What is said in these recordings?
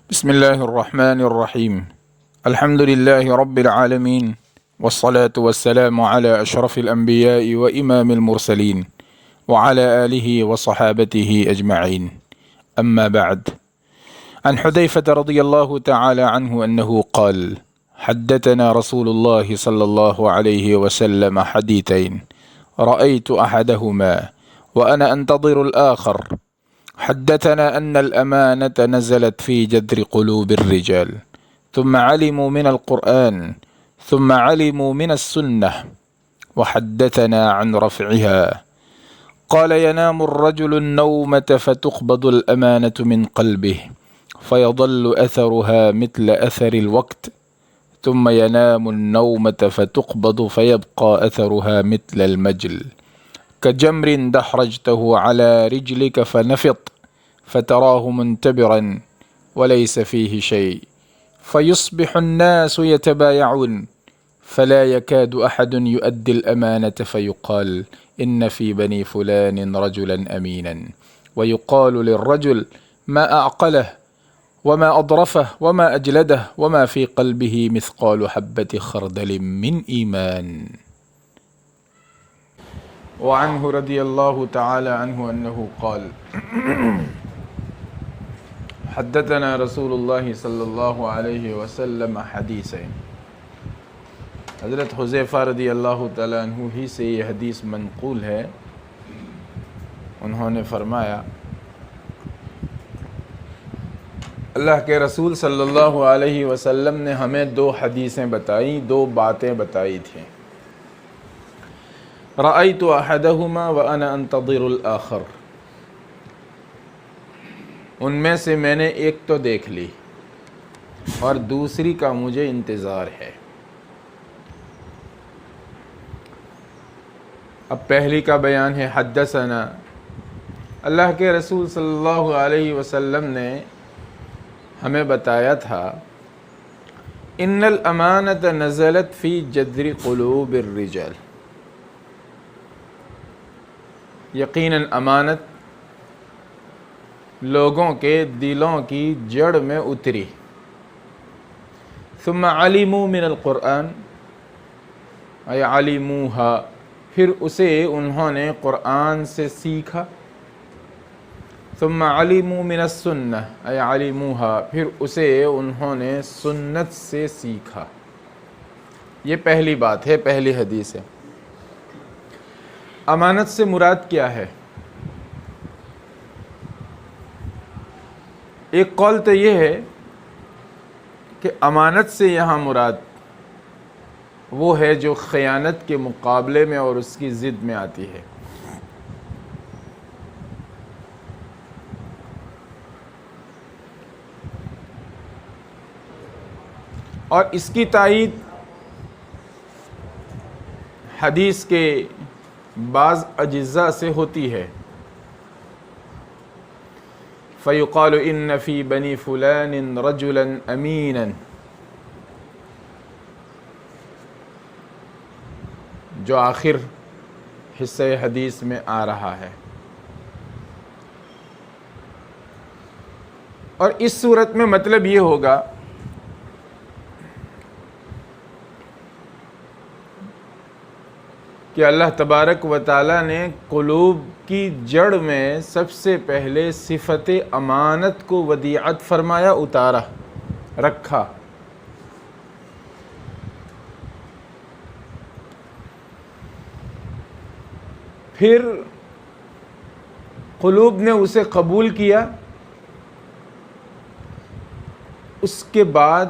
بسم الله الرحمن الرحيم. الحمد لله رب العالمين، والصلاة والسلام على أشرف الأنبياء وإمام المرسلين وعلى آله وصحابته أجمعين. أما بعد، عن حذيفة رضي الله تعالى عنه أنه قال: حدثنا رسول الله صلى الله عليه وسلم حديثين رأيت أحدهما وأنا أنتظر الآخر. حدثنا أن الأمانة نزلت في جذر قلوب الرجال، ثم علموا من القرآن، ثم علموا من السنة، وحدثنا عن رفعها. قال: ينام الرجل النومة فتقبض الأمانة من قلبه فيظل أثرها مثل أثر الوقت، ثم ينام النومة فتقبض فيبقى أثرها مثل المجل، كجمر دحرجته على رجلك فنفط فتراه منتبرا وليس فيه شيء، فيصبح الناس يتبايعون فلا يكاد أحد يؤدي الأمانة، فيقال: إن في بني فلان رجلا أمينا، ويقال للرجل: ما أعقله وما أضرفه وما أجلده وما في قلبه مثقال حبة خردل من إيمان. وعنه رضي الله تعالى عنه أنه قال: حدثنا رسول اللہ صلی اللہ علیہ وسلم حدیثین. حضرت حذیفہ رضی اللہ تعالیٰ عنہ ہی سے یہ حدیث منقول ہے. انہوں نے فرمایا اللہ کے رسول صلی اللہ علیہ وسلم نے ہمیں دو حدیثیں بتائیں، دو باتیں بتائی تھیں. رأیت احدہما وانا انتظر الآخر، ان میں سے میں نے ایک تو دیکھ لی اور دوسری کا مجھے انتظار ہے. اب پہلی کا بیان ہے. حدثنا، اللہ کے رسول صلی اللہ علیہ وسلم نے ہمیں بتایا تھا: ان الامانۃ نزلت فی جذر قلوب الرجال، یقیناً امانت لوگوں کے دلوں کی جڑ میں اتری. ثم علموا من القرآن، اے علموها، پھر اسے انہوں نے قرآن سے سیکھا. ثم علموا من السنہ، اے علموها، پھر اسے انہوں نے سنت سے سیکھا. یہ پہلی بات ہے، پہلی حدیث ہے. امانت سے مراد کیا ہے؟ ایک قول تو یہ ہے کہ امانت سے یہاں مراد وہ ہے جو خیانت کے مقابلے میں اور اس کی ضد میں آتی ہے. اور اس کی تائید حدیث کے بعض اجزاء سے ہوتی ہے. فَيُقَالُ إِنَّ فِي بَنِي فُلَانٍ رَجُلًا أَمِينًا، جو آخر حصہ حدیث میں آ رہا ہے. اور اس صورت میں مطلب یہ ہوگا کہ اللہ تبارک و تعالیٰ نے قلوب کی جڑ میں سب سے پہلے صفت امانت کو ودیعت فرمایا، اتارا، رکھا. پھر قلوب نے اسے قبول کیا، اس کے بعد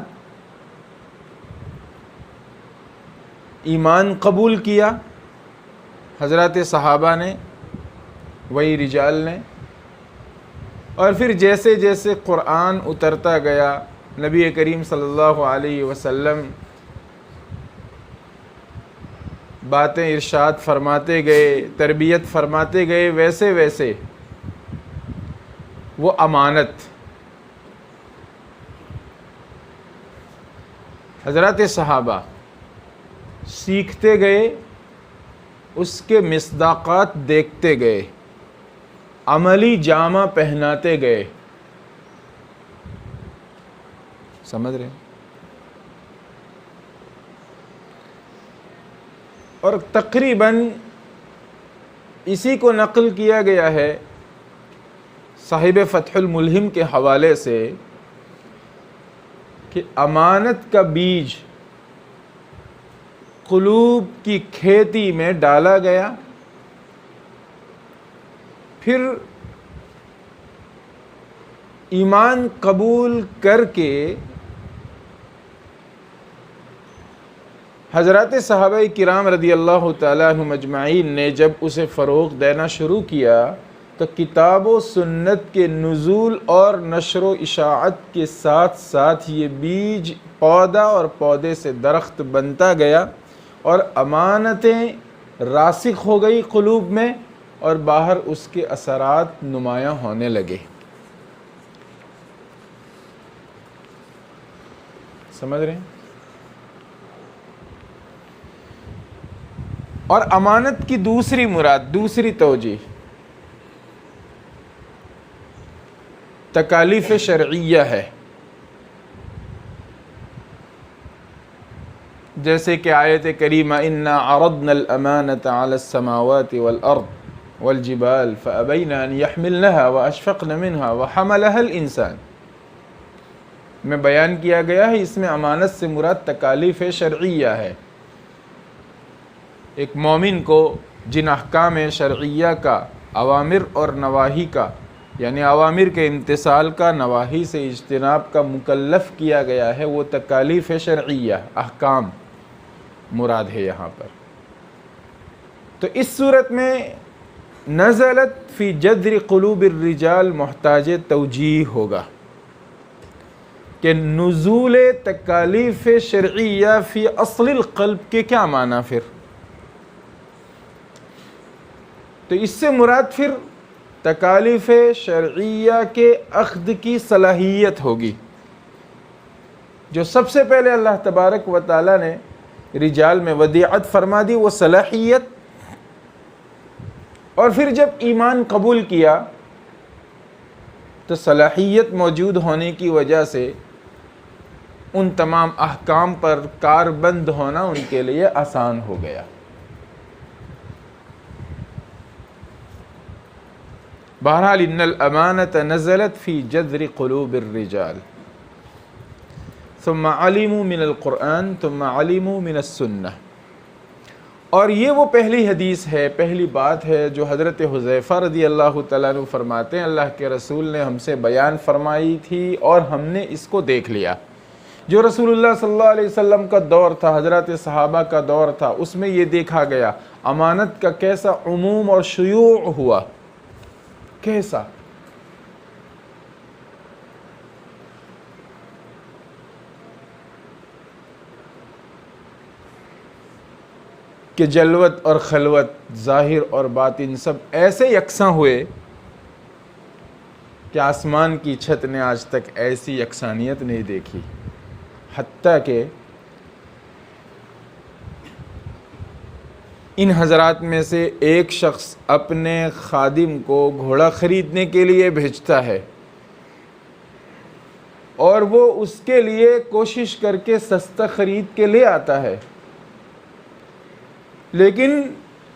ایمان قبول کیا حضرات صحابہ نے، وہی رجال نے. اور پھر جیسے جیسے قرآن اترتا گیا، نبی کریم صلی اللہ علیہ وسلم باتیں ارشاد فرماتے گئے، تربیت فرماتے گئے، ویسے ویسے وہ امانت حضرات صحابہ سیکھتے گئے، اس کے مصداقات دیکھتے گئے، عملی جامہ پہناتے گئے. سمجھ رہے ہیں؟ اور تقریباً اسی کو نقل کیا گیا ہے صاحب فتح الملہم کے حوالے سے کہ امانت کا بیج قلوب کی کھیتی میں ڈالا گیا، پھر ایمان قبول کر کے حضرات صحابہ کرام رضی اللہ تعالیٰ عنہم اجمعین نے جب اسے فروغ دینا شروع کیا تو کتاب و سنت کے نزول اور نشر و اشاعت کے ساتھ ساتھ یہ بیج پودا اور پودے سے درخت بنتا گیا اور امانتیں راسخ ہو گئی قلوب میں اور باہر اس کے اثرات نمایاں ہونے لگے۔ سمجھ رہے ہیں؟ اور امانت کی دوسری مراد، دوسری توجہ تکالیف شرعیہ ہے، جیسے کہ آیت کریمہ انا عرضنا الامانۃ علی السماوات والارض والجبال فابین ان یحملنها واشفقن منها وحملها الانسان میں بیان کیا گیا ہے۔ اس میں امانت سے مراد تکالیف شرعیہ ہے۔ ایک مومن کو جن احکام شرعیہ کا، اوامر اور نواہی کا، یعنی اوامر کے امتثال کا، نواہی سے اجتناب کا مکلف کیا گیا ہے، وہ تکالیف شرعیہ، احکام مراد ہے یہاں پر۔ تو اس صورت میں نزلت فی جذر قلوب الرجال محتاج توجیہ ہوگا کہ نزول تکالیف شرعیہ فی اصل القلب کے کیا معنی پھر؟ تو اس سے مراد پھر تکالیف شرعیہ کے اخذ کی صلاحیت ہوگی، جو سب سے پہلے اللہ تبارک و تعالی نے رجال میں ودیعت فرما دی، وہ صلاحیت، اور پھر جب ایمان قبول کیا تو صلاحیت موجود ہونے کی وجہ سے ان تمام احکام پر کاربند ہونا ان کے لیے آسان ہو گیا۔ بہرحال ان الامانۃ نزلت فی جذر قلوب الرجال ثم علموا من القرآن ثم علموا من السنہ۔ اور یہ وہ پہلی حدیث ہے، پہلی بات ہے جو حضرت حذیفہ رضی اللہ تعالیٰ عنہ فرماتے ہیں اللہ کے رسول نے ہم سے بیان فرمائی تھی اور ہم نے اس کو دیکھ لیا۔ جو رسول اللہ صلی اللہ علیہ وسلم کا دور تھا، حضرات صحابہ کا دور تھا، اس میں یہ دیکھا گیا امانت کا کیسا عموم اور شیوع ہوا، کیسا۔ کہ جلوت اور خلوت، ظاہر اور باطن سب ایسے یکساں ہوئے کہ آسمان کی چھت نے آج تک ایسی یکسانیت نہیں دیکھی، حتیٰ کہ ان حضرات میں سے ایک شخص اپنے خادم کو گھوڑا خریدنے کے لیے بھیجتا ہے اور وہ اس کے لیے کوشش کر کے سستا خرید کے لے آتا ہے، لیکن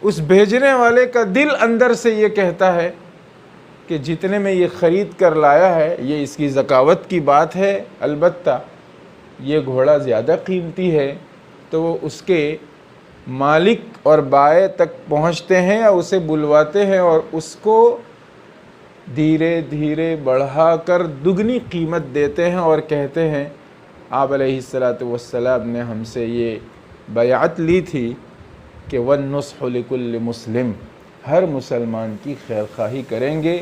اس بھیجنے والے کا دل اندر سے یہ کہتا ہے کہ جتنے میں یہ خرید کر لایا ہے یہ اس کی ذکاوت کی بات ہے، البتہ یہ گھوڑا زیادہ قیمتی ہے۔ تو وہ اس کے مالک اور بائع تک پہنچتے ہیں یا اسے بلواتے ہیں اور اس کو دھیرے دھیرے بڑھا کر دگنی قیمت دیتے ہیں اور کہتے ہیں آپ علیہ الصلاۃ والسلام نے ہم سے یہ بیعت لی تھی کہ وَالنُّصْحُ لِكُلِّ مُسْلِمٍ، ہر مسلمان کی خیر خواہی کریں گے۔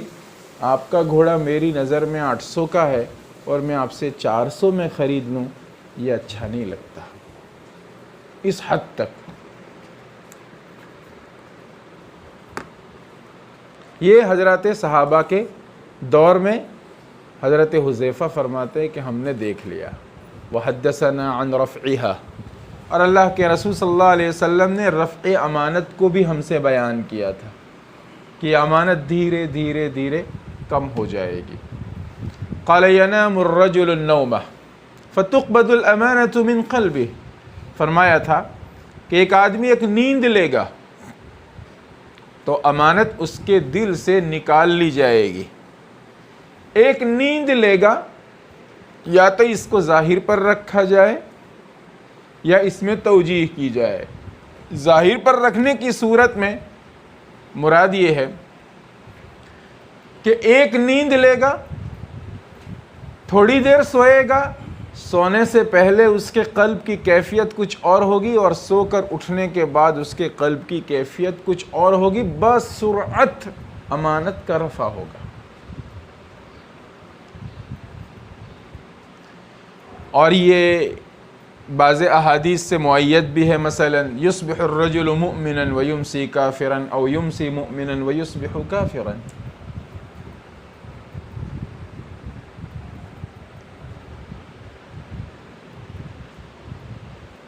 آپ کا گھوڑا میری نظر میں 800 کا ہے اور میں آپ سے 400 میں خرید لوں، یہ اچھا نہیں لگتا۔ اس حد تک یہ حضرات صحابہ کے دور میں حضرت حذیفہ فرماتے ہیں کہ ہم نے دیکھ لیا۔ وحدثنا عن رفعها، اور اللہ کے رسول صلی اللہ علیہ وسلم نے رفع امانت کو بھی ہم سے بیان کیا تھا کہ امانت دھیرے دھیرے دھیرے کم ہو جائے گی۔ قال ینام الرجل النومہ، فتقبض الامانة من قلبه، فرمایا تھا کہ ایک آدمی ایک نیند لے گا تو امانت اس کے دل سے نکال لی جائے گی۔ ایک نیند لے گا، یا تو اس کو ظاہر پر رکھا جائے یا اس میں توجیہ کی جائے۔ ظاہر پر رکھنے کی صورت میں مراد یہ ہے کہ ایک نیند لے گا، تھوڑی دیر سوئے گا، سونے سے پہلے اس کے قلب کی کیفیت کچھ اور ہوگی اور سو کر اٹھنے کے بعد اس کے قلب کی کیفیت کچھ اور ہوگی، بسرعت امانت کا رفع ہوگا۔ اور یہ بعض احادیث سے مؤید بھی ہے، مثلا یصبح الرجل مؤمنا ویمسی کافرا او یمسی مؤمنا ویصبح کافرا۔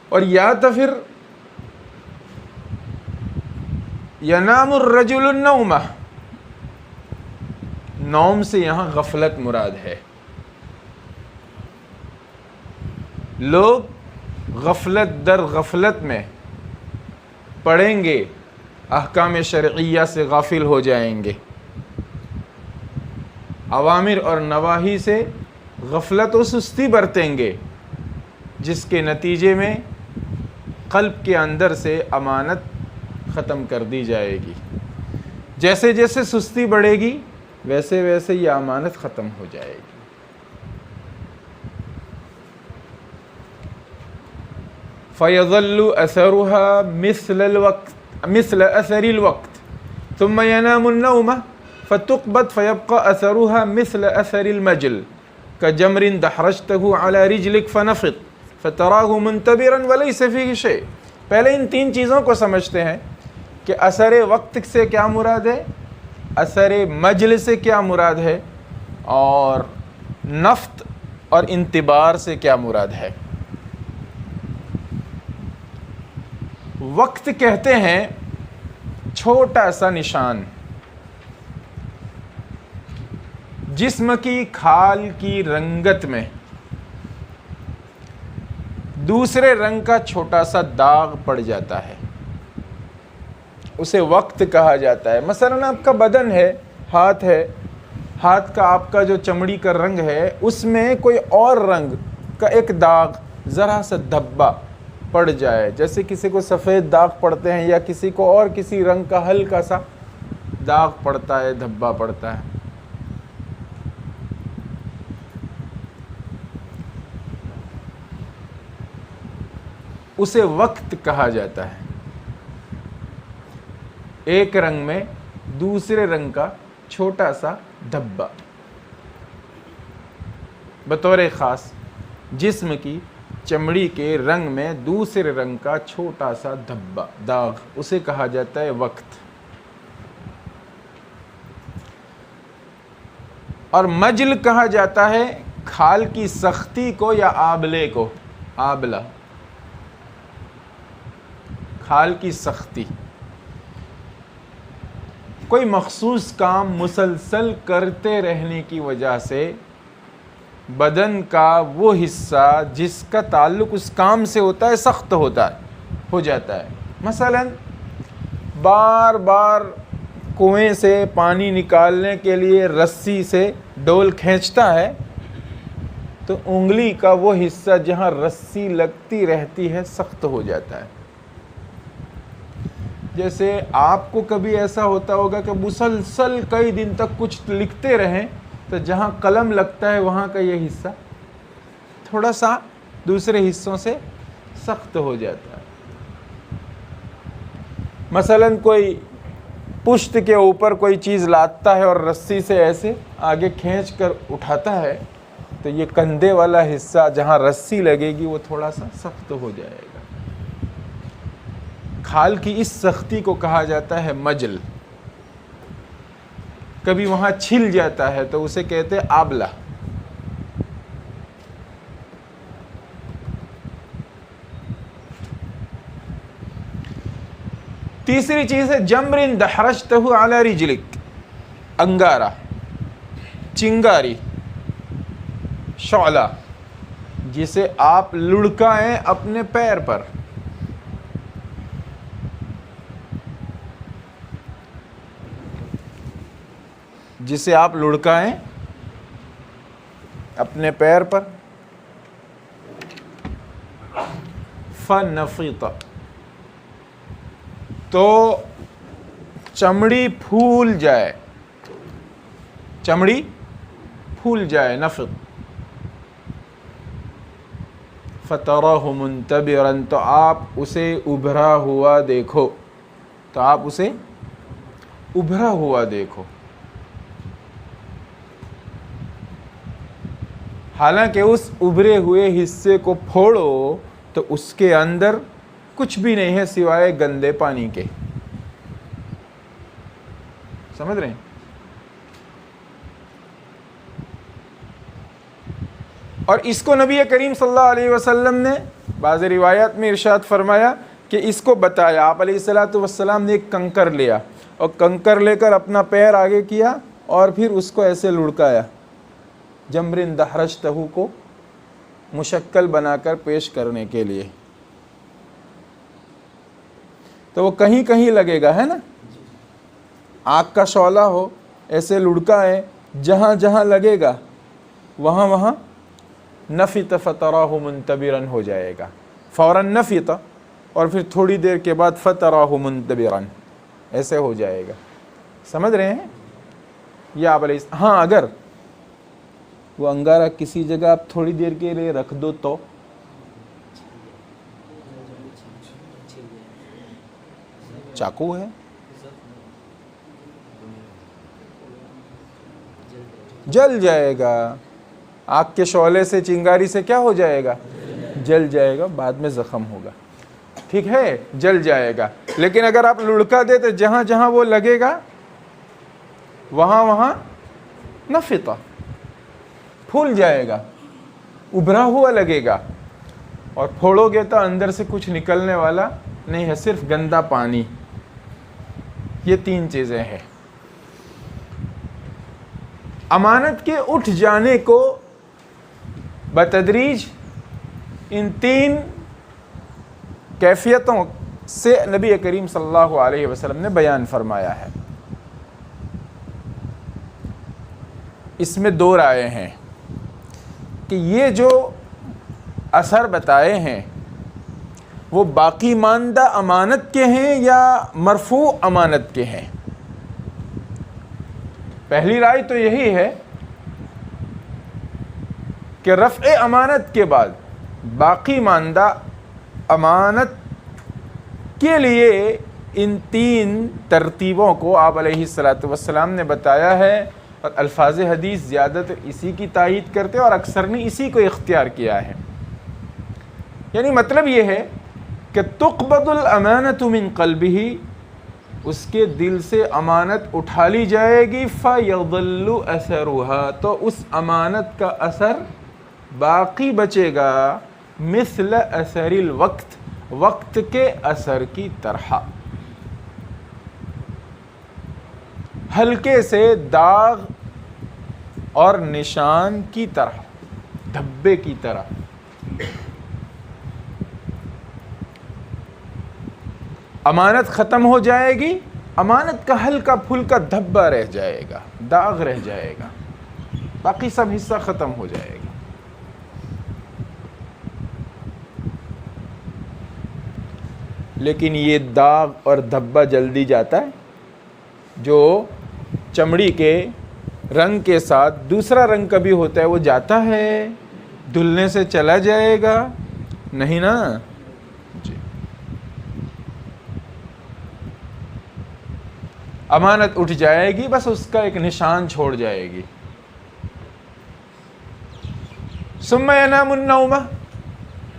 اور یا تو پھر ینام الرجل النومہ، نوم سے یہاں غفلت مراد ہے۔ لوگ غفلت در غفلت میں پڑھیں گے، احکام شرعیہ سے غافل ہو جائیں گے، اوامر اور نواہی سے غفلت و سستی برتیں گے، جس کے نتیجے میں قلب کے اندر سے امانت ختم کر دی جائے گی۔ جیسے جیسے سستی بڑھے گی ویسے ویسے یہ امانت ختم ہو جائے گی۔ فَيَظَلُّ أَثَرُهَا مثل أثر الوقت ثم ينام النوم فتقبض فيبقى أثرها مثل أثر المجل كجمر دحرجته على رجلك فنفض فتراه منتبرا وليس فيه شيء۔ پہلے ان تین چیزوں کو سمجھتے ہیں کہ اثر وقت سے کیا مراد ہے، اثر مجل سے کیا مراد ہے، اور نفط اور انتبار سے کیا مراد ہے۔ وقت کہتے ہیں چھوٹا سا نشان، جسم کی کھال کی رنگت میں دوسرے رنگ کا چھوٹا سا داغ پڑ جاتا ہے، اسے وقت کہا جاتا ہے۔ مثلا آپ کا بدن ہے، ہاتھ ہے، ہاتھ کا آپ کا جو چمڑی کا رنگ ہے اس میں کوئی اور رنگ کا ایک داغ، ذرا سا دھبا پڑ جائے، جیسے کسی کو سفید داغ پڑتے ہیں یا کسی کو اور کسی رنگ کا ہلکا سا داغ پڑتا ہے، دھبا پڑتا ہے، اسے وقت کہا جاتا ہے۔ ایک رنگ میں دوسرے رنگ کا چھوٹا سا دھبا، بطور خاص جسم کی چمڑی کے رنگ میں دوسرے رنگ کا چھوٹا سا دھبا، داغ، اسے کہا جاتا ہے وقت۔ اور مجل کہا جاتا ہے کھال کی سختی کو یا آبلے کو، آبلہ، کھال کی سختی۔ کوئی مخصوص کام مسلسل کرتے رہنے کی وجہ سے بدن کا وہ حصہ جس کا تعلق اس کام سے ہوتا ہے سخت ہو جاتا ہے۔ مثلا بار بار کنویں سے پانی نکالنے کے لیے رسی سے ڈول کھینچتا ہے تو انگلی کا وہ حصہ جہاں رسی لگتی رہتی ہے سخت ہو جاتا ہے۔ جیسے آپ کو کبھی ایسا ہوتا ہوگا کہ مسلسل کئی دن تک کچھ لکھتے رہیں تو جہاں قلم لگتا ہے وہاں کا یہ حصہ تھوڑا سا دوسرے حصوں سے سخت ہو جاتا ہے۔ مثلا کوئی پشت کے اوپر کوئی چیز لاتا ہے اور رسی سے ایسے آگے کھینچ کر اٹھاتا ہے تو یہ کندھے والا حصہ جہاں رسی لگے گی وہ تھوڑا سا سخت ہو جائے گا۔ کھال کی اس سختی کو کہا جاتا ہے مجل۔ کبھی وہاں چھل جاتا ہے تو اسے کہتے ہیں آبلہ۔ تیسری چیز ہے جمر دحرجتہ علی رجلک، انگارہ، چنگاری، شعلہ، جسے آپ لڑکائیں اپنے پیر پر. جسے آپ لڑکائیں اپنے پیر پر. فنفط، تو چمڑی پھول جائے. چمڑی پھول جائے. نفط. فتراه منتبرا، تو آپ اسے ابھرا ہوا دیکھو. تو آپ اسے ابھرا ہوا دیکھو. حالانکہ اس ابھرے ہوئے حصے کو پھوڑو تو اس کے اندر کچھ بھی نہیں ہے سوائے گندے پانی کے. سمجھ رہے ہیں؟ اور اس کو نبی کریم صلی اللہ علیہ وسلم نے بعض روایات میں ارشاد فرمایا کہ اس کو بتایا. آپ علیہ الصلوۃ والسلام نے ایک کنکر لیا اور کنکر لے کر اپنا پیر آگے کیا اور پھر اس کو ایسے لڑکایا، جمرن دحرجتہ کو مشکل بنا کر پیش کرنے کے لیے. تو وہ کہیں کہیں لگے گا، ہے نا. آگ کا شعلہ ہو، ایسے لڑکائے، جہاں جہاں لگے گا وہاں وہاں نفط فتراہ منتبرا ہو جائے گا. فوراً نفط اور پھر تھوڑی دیر کے بعد فتراہ منتبرا ایسے ہو جائے گا. سمجھ رہے ہیں؟ یا آپ علیہ ہاں، اگر وہ انگارہ کسی جگہ آپ تھوڑی دیر کے لیے رکھ دو تو چاقو ہے، جل جائے گا. آگ کے شعلے سے، چنگاری سے کیا ہو جائے گا؟ جل جائے گا. بعد میں زخم ہوگا. ٹھیک ہے، جل جائے گا. لیکن اگر آپ لڑکا دے تو جہاں جہاں وہ لگے گا وہاں وہاں نفط، پھول جائے گا، ابھرا ہوا لگے گا. اور پھوڑو گے تو اندر سے کچھ نکلنے والا نہیں ہے، صرف گندا پانی. یہ تین چیزیں ہیں. امانت کے اٹھ جانے کو بتدریج ان تین کیفیتوں سے نبی کریم صلی اللہ علیہ وسلم نے بیان فرمایا ہے. اس میں دو رائے ہیں کہ یہ جو اثر بتائے ہیں وہ باقی ماندہ امانت کے ہیں یا مرفوع امانت کے ہیں. پہلی رائے تو یہی ہے کہ رفع امانت کے بعد باقی ماندہ امانت کے لیے ان تین ترتیبوں کو آپ علیہ الصلوۃ والسلام نے بتایا ہے. اور الفاظ حدیث زیادہ تر اسی کی تائید کرتے اور اکثر نے اسی کو اختیار کیا ہے. یعنی مطلب یہ ہے کہ تقبض الامانۃ من قلبہ، اس کے دل سے امانت اٹھا لی جائے گی. فیظل اثرها، تو اس امانت کا اثر باقی بچے گا. مثل اثر الوقت، وقت کے اثر کی طرح، ہلکے سے داغ اور نشان کی طرح، دھبے کی طرح. امانت ختم ہو جائے گی، امانت کا ہلکا پھلکا دھبا رہ جائے گا، داغ رہ جائے گا، باقی سب حصہ ختم ہو جائے گا. لیکن یہ داغ اور دھبا جلدی جاتا ہے. جو چمڑی کے رنگ کے ساتھ دوسرا رنگ کبھی ہوتا ہے وہ جاتا ہے، دھلنے سے چلا جائے گا نہیں نا جی. امانت اٹھ جائے گی، بس اس کا ایک نشان چھوڑ جائے گی. ثم ینام النوم،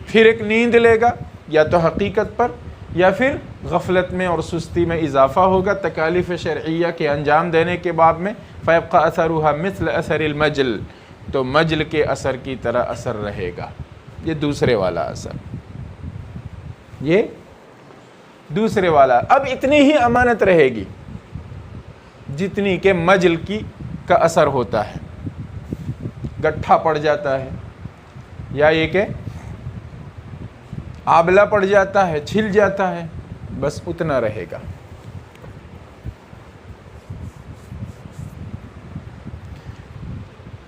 پھر ایک نیند لے گا، یا تو حقیقت پر یا پھر غفلت میں اور سستی میں اضافہ ہوگا تکالیف شرعیہ کے انجام دینے کے باب میں. فیبقى اثرها مثل اثر المجل، تو مجل کے اثر کی طرح اثر رہے گا. یہ دوسرے والا اثر، یہ دوسرے والا. اب اتنی ہی امانت رہے گی جتنی کہ مجل کا اثر ہوتا ہے. گٹھا پڑ جاتا ہے، یا یہ کہ آبلا پڑ جاتا ہے، چھل جاتا ہے، بس اتنا رہے گا۔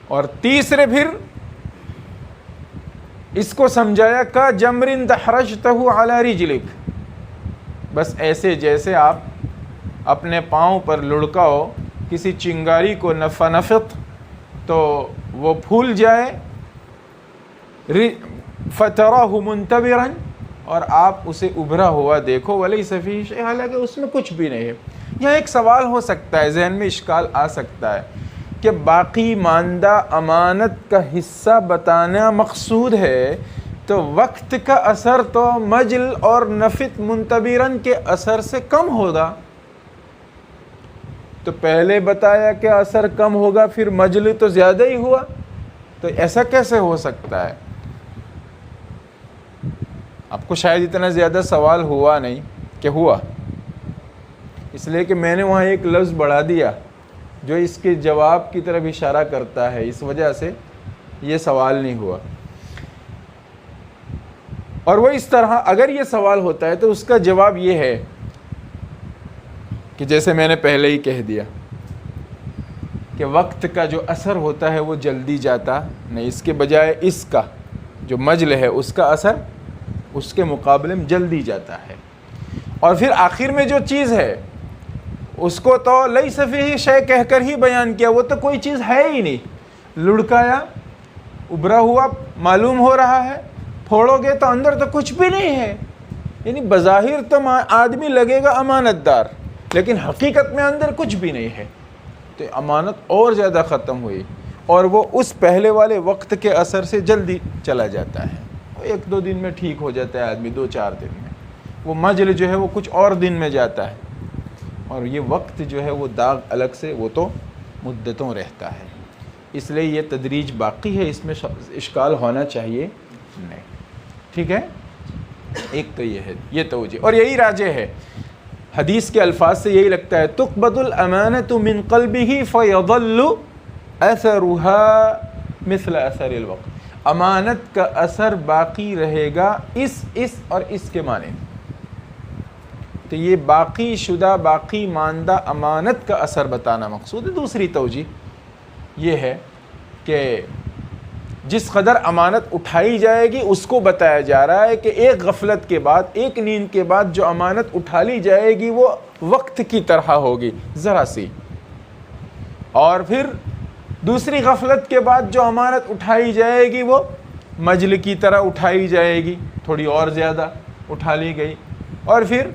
اور تیسرے پھر اس کو سمجھایا کا جمرن دحرجتہ علی رجلک، بس ایسے جیسے آپ اپنے پاؤں پر لڑکاؤ کسی چنگاری کو فنفت تو وہ پھول جائے، فتراہ منتبرا، اور آپ اسے ابھرا ہوا دیکھو، ولیس فیہ شیء، حالانکہ اس میں کچھ بھی نہیں ہے۔ یہاں ایک سوال ہو سکتا ہے، ذہن میں اشکال آ سکتا ہے کہ باقی ماندہ امانت کا حصہ بتانا مقصود ہے تو وقت کا اثر تو مجل اور نفت منتبرن کے اثر سے کم ہوگا، تو پہلے بتایا کہ اثر کم ہوگا، پھر مجل تو زیادہ ہی ہوا، تو ایسا کیسے ہو سکتا ہے؟ آپ کو شاید اتنا زیادہ سوال ہوا نہیں کہ ہوا، اس لیے کہ میں نے وہاں ایک لفظ بڑھا دیا جو اس کے جواب کی طرف اشارہ کرتا ہے، اس وجہ سے یہ سوال نہیں ہوا۔ اور وہ اس طرح اگر یہ سوال ہوتا ہے تو اس کا جواب یہ ہے کہ جیسے میں نے پہلے ہی کہہ دیا کہ وقت کا جو اثر ہوتا ہے وہ جلدی جاتا نہیں، اس کے بجائے اس کا جو مجل ہے اس کا اثر اس کے مقابلے میں جلدی جاتا ہے۔ اور پھر آخر میں جو چیز ہے اس کو تو لیس فیہ شیء کہہ کر ہی بیان کیا، وہ تو کوئی چیز ہے ہی نہیں، لڑکایا، ابھرا ہوا معلوم ہو رہا ہے، پھوڑو گے تو اندر تو کچھ بھی نہیں ہے، یعنی بظاہر تو آدمی لگے گا امانت دار، لیکن حقیقت میں اندر کچھ بھی نہیں ہے، تو امانت اور زیادہ ختم ہوئی، اور وہ اس پہلے والے وقت کے اثر سے جلدی چلا جاتا ہے، ایک دو دن میں ٹھیک ہو جاتا ہے آدمی، دو چار دن میں، وہ مجل جو ہے وہ کچھ اور دن میں جاتا ہے، اور یہ وقت جو ہے وہ داغ الگ سے وہ تو مدتوں رہتا ہے۔ اس لیے یہ تدریج باقی ہے، اس میں اشکال ہونا چاہیے نہیں، ٹھیک ہے۔ ایک تو یہ ہے، یہ توجہ، اور یہی راجح ہے، حدیث کے الفاظ سے یہی لگتا ہے، تقبض الامانۃ من قلبہ فیظل اثرها مثل اثر الوقت، امانت کا اثر باقی رہے گا اس اور اس کے معنی، تو یہ باقی شدہ باقی ماندہ امانت کا اثر بتانا مقصود ہے۔ دوسری توجہ یہ ہے کہ جس قدر امانت اٹھائی جائے گی اس کو بتایا جا رہا ہے کہ ایک غفلت کے بعد، ایک نیند کے بعد جو امانت اٹھا لی جائے گی وہ وقت کی طرح ہوگی ذرا سی، اور پھر دوسری غفلت کے بعد جو امانت اٹھائی جائے گی وہ مجل کی طرح اٹھائی جائے گی، تھوڑی اور زیادہ اٹھا لی گئی، اور پھر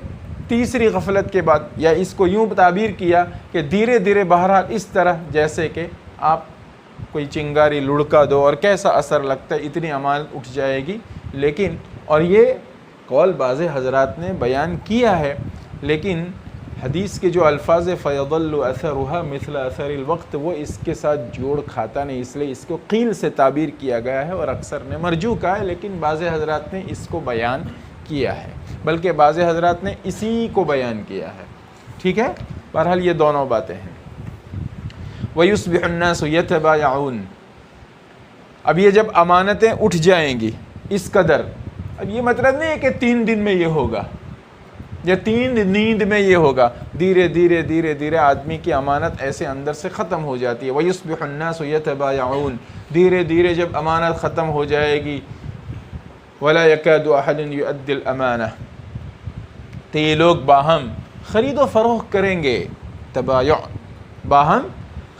تیسری غفلت کے بعد، یا اس کو یوں تعبیر کیا کہ دھیرے دھیرے بہرحال اس طرح جیسے کہ آپ کوئی چنگاری لڑکا دو اور کیسا اثر لگتا ہے، اتنی امانت اٹھ جائے گی۔ لیکن اور یہ قول بعض حضرات نے بیان کیا ہے، لیکن حدیث کے جو الفاظ فیضل اثرها مثل اثر الوقت وہ اس کے ساتھ جوڑ کھاتا نہیں، اس لیے اس کو قیل سے تعبیر کیا گیا ہے، اور اکثر نے مرجوع کہا ہے، لیکن بعض حضرات نے اس کو بیان کیا ہے، بلکہ بعض حضرات نے اسی کو بیان کیا ہے، ٹھیک ہے۔ بہرحال یہ دونوں باتیں ہیں۔ وَيُصْبِحُ النَّاسُ يَتَبَايَعُونَ، اب یہ جب امانتیں اٹھ جائیں گی اس قدر، اب یہ مطلب نہیں ہے کہ 3 دن میں یہ ہوگا یا 3 نیند میں یہ ہوگا، دھیرے دھیرے دھیرے دھیرے آدمی کی امانت ایسے اندر سے ختم ہو جاتی ہے۔ وَيُصْبِحُ النَّاسُ يَتَبَايَعُونَ، دھیرے دھیرے جب امانت ختم ہو جائے گی، وَلَا يَكَادُ أَحَدٌ يُؤَدِّي الْأَمَانَةَ، تو یہ لوگ باہم خرید و فروخت کریں گے، تبایع باہم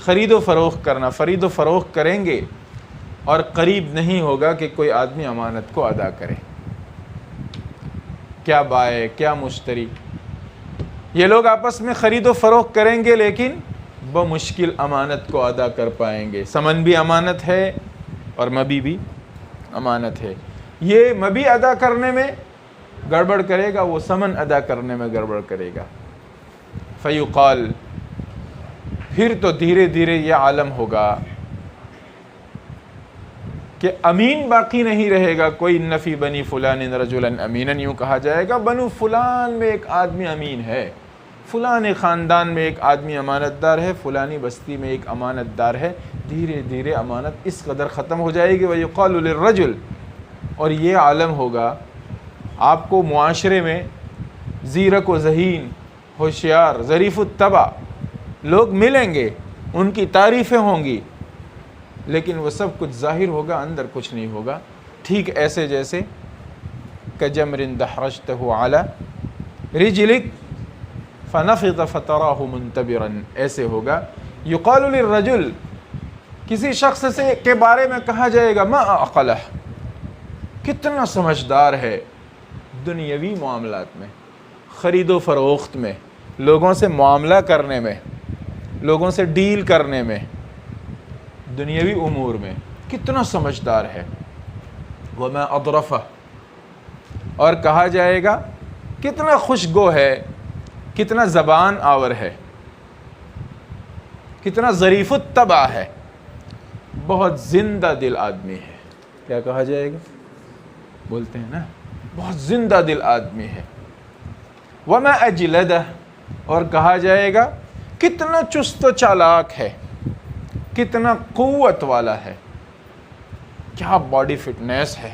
خرید و فروخت کرنا، خرید و فروخت کریں گے، اور قریب نہیں ہوگا کہ کوئی آدمی امانت کو ادا کرے، کیا بائع کیا مشتری، یہ لوگ آپس میں خرید و فروخت کریں گے لیکن بمشکل امانت کو ادا کر پائیں گے۔ ثمن بھی امانت ہے اور مبی بھی امانت ہے، یہ مبی ادا کرنے میں گڑبڑ کرے گا، وہ ثمن ادا کرنے میں گڑبڑ کرے گا۔ فیقال، پھر تو دھیرے دھیرے یہ عالم ہوگا کہ امین باقی نہیں رہے گا کوئی، نفی بنی فلان رجلا امینا، یوں کہا جائے گا بنو فلان میں ایک آدمی امین ہے، فلان خاندان میں ایک آدمی امانت دار ہے، فلانی بستی میں ایک امانت دار ہے، دھیرے دھیرے امانت اس قدر ختم ہو جائے گی۔ وَيُقَالُ لِلرَّجُلِ، اور یہ عالم ہوگا، آپ کو معاشرے میں زیرک و ذہین، ہوشیار، ظریف الطبع لوگ ملیں گے، ان کی تعریفیں ہوں گی، لیکن وہ سب کچھ ظاہر ہوگا، اندر کچھ نہیں ہوگا. ٹھیک ایسے جیسے کجمر دحرجتہ علی رجلک فنفض فتراہ منتبرا، ایسے ہوگا. یقال للرجل، کسی شخص کے بارے میں کہا جائے گا، ما عقلہ، کتنا سمجھدار ہے دنیاوی معاملات میں، خرید و فروخت میں، لوگوں سے معاملہ کرنے میں، لوگوں سے ڈیل کرنے میں، دنیاوی امور میں کتنا سمجھدار ہے. وما اضرفہ، اور کہا جائے گا کتنا خوشگو ہے، کتنا زبان آور ہے، کتنا ظریف الطبع ہے، بہت زندہ دل آدمی ہے. کیا کہا جائے گا؟ بولتے ہیں نا، بہت زندہ دل آدمی ہے. وما اجلدہ، اور کہا جائے گا کتنا چست و چالاک ہے، کتنا قوت والا ہے، کیا باڈی فٹنس ہے.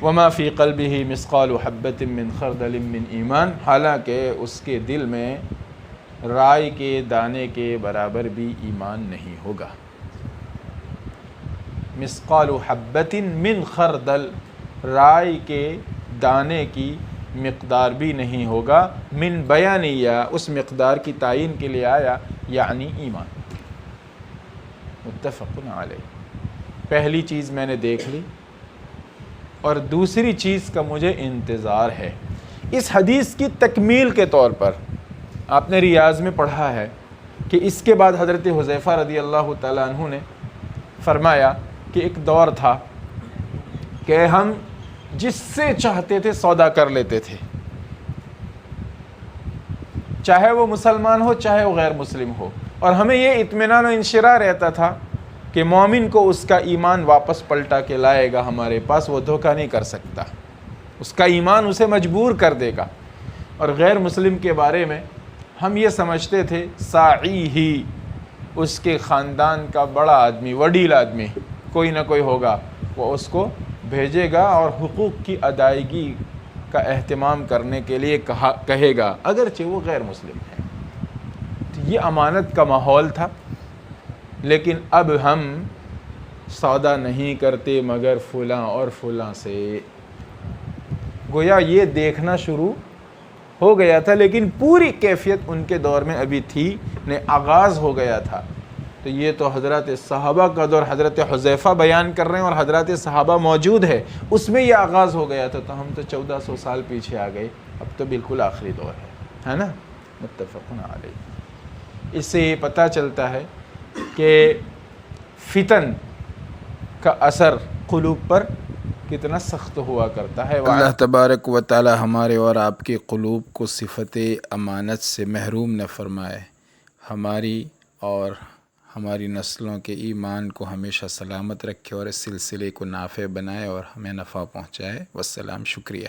وما فی قلبہ مثقال حبۃ من خردل من ایمان، حالانکہ اس کے دل میں رائی کے دانے کے برابر بھی ایمان نہیں ہوگا. مثقال حبۃ من خردل، رائی کے دانے کی مقدار بھی نہیں ہوگا. من بیانیہ، اس مقدار کی تعین کے لیے آیا، یعنی ایمان. متفق علیہ. پہلی چیز میں نے دیکھ لی، اور دوسری چیز کا مجھے انتظار ہے. اس حدیث کی تکمیل کے طور پر آپ نے ریاض میں پڑھا ہے کہ اس کے بعد حضرت حذیفہ رضی اللہ تعالیٰ عنہ نے فرمایا کہ ایک دور تھا کہ ہم جس سے چاہتے تھے سودا کر لیتے تھے، چاہے وہ مسلمان ہو چاہے وہ غیر مسلم ہو، اور ہمیں یہ اطمینان و انشراح رہتا تھا کہ مومن کو اس کا ایمان واپس پلٹا کے لائے گا ہمارے پاس، وہ دھوکہ نہیں کر سکتا، اس کا ایمان اسے مجبور کر دے گا. اور غیر مسلم کے بارے میں ہم یہ سمجھتے تھے ساعی ہی، اس کے خاندان کا بڑا آدمی، وڈیل آدمی کوئی نہ کوئی ہوگا، وہ اس کو بھیجے گا اور حقوق کی ادائیگی کا اہتمام کرنے کے لیے کہے گا، اگرچہ وہ غیر مسلم ہے. تو یہ امانت کا ماحول تھا. لیکن اب ہم سودا نہیں کرتے مگر فلاں اور فلاں سے. گویا یہ دیکھنا شروع ہو گیا تھا، لیکن پوری کیفیت ان کے دور میں ابھی تھی، نے آغاز ہو گیا تھا. تو یہ تو حضرات صحابہ کا دور حضرت حذیفہ بیان کر رہے ہیں، اور حضرات صحابہ موجود ہے، اس میں یہ آغاز ہو گیا تھا. تو ہم تو 1400 سال پیچھے آ گئے، اب تو بالکل آخری دور ہے نا. متفق علیہ. اس سے یہ پتہ چلتا ہے کہ فتن کا اثر قلوب پر کتنا سخت ہوا کرتا ہے. اللہ تبارک و تعالی ہمارے اور آپ کے قلوب کو صفت امانت سے محروم نہ فرمائے، ہماری اور ہماری نسلوں کے ایمان کو ہمیشہ سلامت رکھے، اور اس سلسلے کو نافع بنائے اور ہمیں نفع پہنچائے. والسلام. شکریہ.